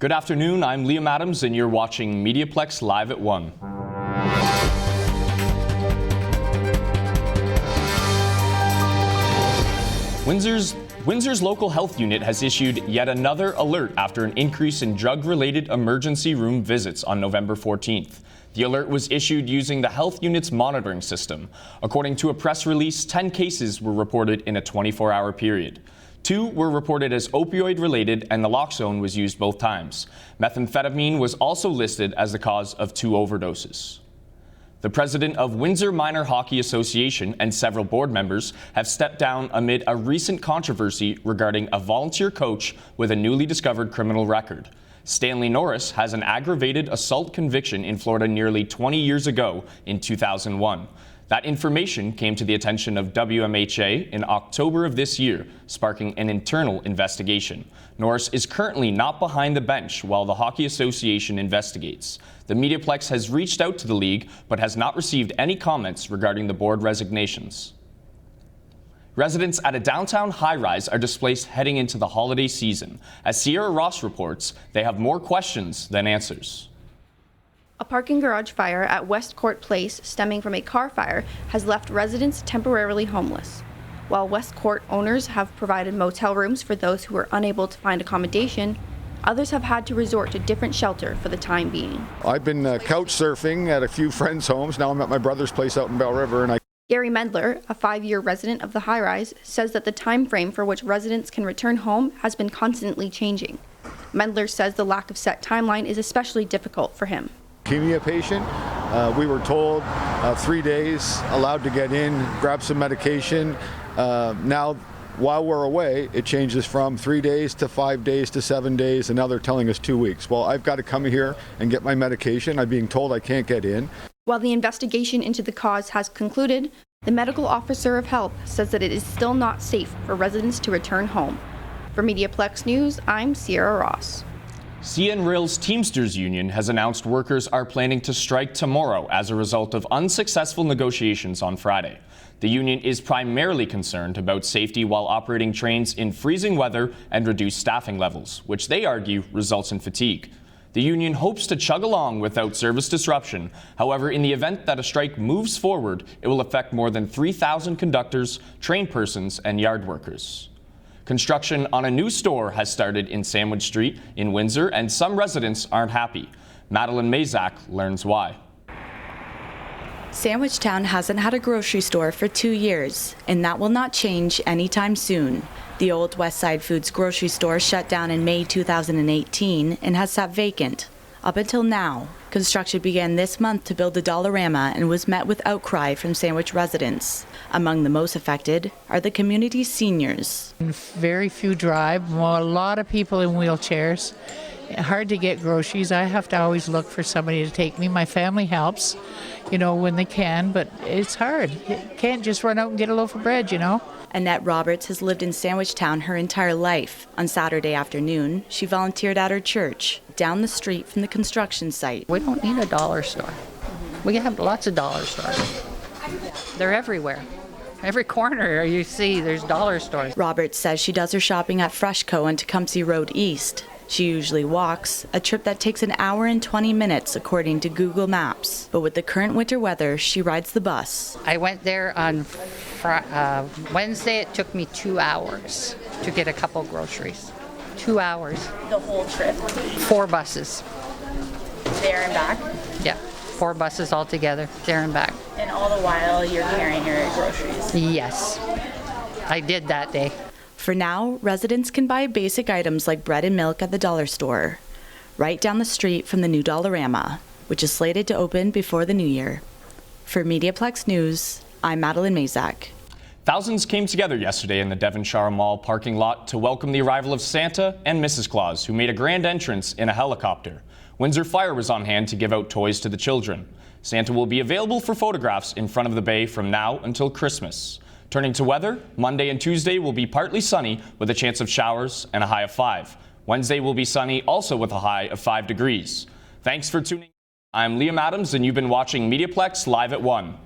Good afternoon, I'm Liam Adams and you're watching MediaPlex Live at 1. Windsor's local health unit has issued yet another alert after an increase in drug-related emergency room visits on November 14th. The alert was issued using the health unit's monitoring system. According to a press release, 10 cases were reported in a 24-hour period. 2 were reported as opioid-related and naloxone was used both times. Methamphetamine was also listed as the cause of 2 overdoses. The president of Windsor Minor Hockey Association and several board members have stepped down amid a recent controversy regarding a volunteer coach with a newly discovered criminal record. Stanley Norris has an aggravated assault conviction in Florida nearly 20 years ago in 2001. That information came to the attention of WMHA in October of this year, sparking an internal investigation. Norris is currently not behind the bench while the Hockey Association investigates. The MediaPlex has reached out to the league but has not received any comments regarding the board resignations. Residents at a downtown high-rise are displaced heading into the holiday season. As Sierra Ross reports, they have more questions than answers. A parking garage fire at West Court Place stemming from a car fire has left residents temporarily homeless. While West Court owners have provided motel rooms for those who were unable to find accommodation, others have had to resort to different shelter for the time being. I've been couch surfing at a few friends' homes. Now I'm at my brother's place out in Bell River. And Gary Mendler, a 5-year resident of the high-rise, says that the time frame for which residents can return home has been constantly changing. Mendler says the lack of set timeline is especially difficult for him. Leukemia patient. We were told 3 days, allowed to get in, grab some medication. Now, while we're away, it changes from 3 days to 5 days to 7 days, and now they're telling us 2 weeks. Well, I've got to come here and get my medication. I'm being told I can't get in. While the investigation into the cause has concluded, the medical officer of health says that it is still not safe for residents to return home. For MediaPlex News, I'm Sierra Ross. CN Rail's Teamsters Union has announced workers are planning to strike tomorrow as a result of unsuccessful negotiations on Friday. The union is primarily concerned about safety while operating trains in freezing weather and reduced staffing levels, which they argue results in fatigue. The union hopes to chug along without service disruption. However, in the event that a strike moves forward, it will affect more than 3,000 conductors, train persons, and yard workers. Construction on a new store has started in Sandwich Street in Windsor, and some residents aren't happy. Madeline Mazak learns why. Sandwich Town hasn't had a grocery store for 2 years, and that will not change anytime soon. The old Westside Foods grocery store shut down in May 2018 and has sat vacant. Up until now, construction began this month to build the Dollarama and was met with outcry from Sandwich residents. Among the most affected are the community's seniors. Very few drive, a lot of people in wheelchairs. Hard to get groceries. I have to always look for somebody to take me. My family helps, when they can, but it's hard. You can't just run out and get a loaf of bread, Annette Roberts has lived in Sandwich Town her entire life. On Saturday afternoon, she volunteered at her church, down the street from the construction site. We don't need a dollar store. We have lots of dollar stores. They're everywhere. Every corner you see, there's dollar stores. Roberts says she does her shopping at Freshco on Tecumseh Road East. She usually walks, a trip that takes an hour and 20 minutes according to Google Maps. But with the current winter weather, she rides the bus. I went there on Wednesday. It took me 2 hours to get a couple groceries. 2 hours. The whole trip? 4 buses. There and back? Yeah, 4 buses altogether, there and back. And all the while you're carrying your groceries? Yes, I did that day. For now, residents can buy basic items like bread and milk at the dollar store, right down the street from the new Dollarama, which is slated to open before the new year. For MediaPlex News, I'm Madeline Mazak. Thousands came together yesterday in the Devonshire Mall parking lot to welcome the arrival of Santa and Mrs. Claus, who made a grand entrance in a helicopter. Windsor Fire was on hand to give out toys to the children. Santa will be available for photographs in front of the bay from now until Christmas. Turning to weather, Monday and Tuesday will be partly sunny with a chance of showers and a high of 5. Wednesday will be sunny, also with a high of 5 degrees. Thanks for tuning in. I'm Liam Adams, and you've been watching MediaPlex Live at 1.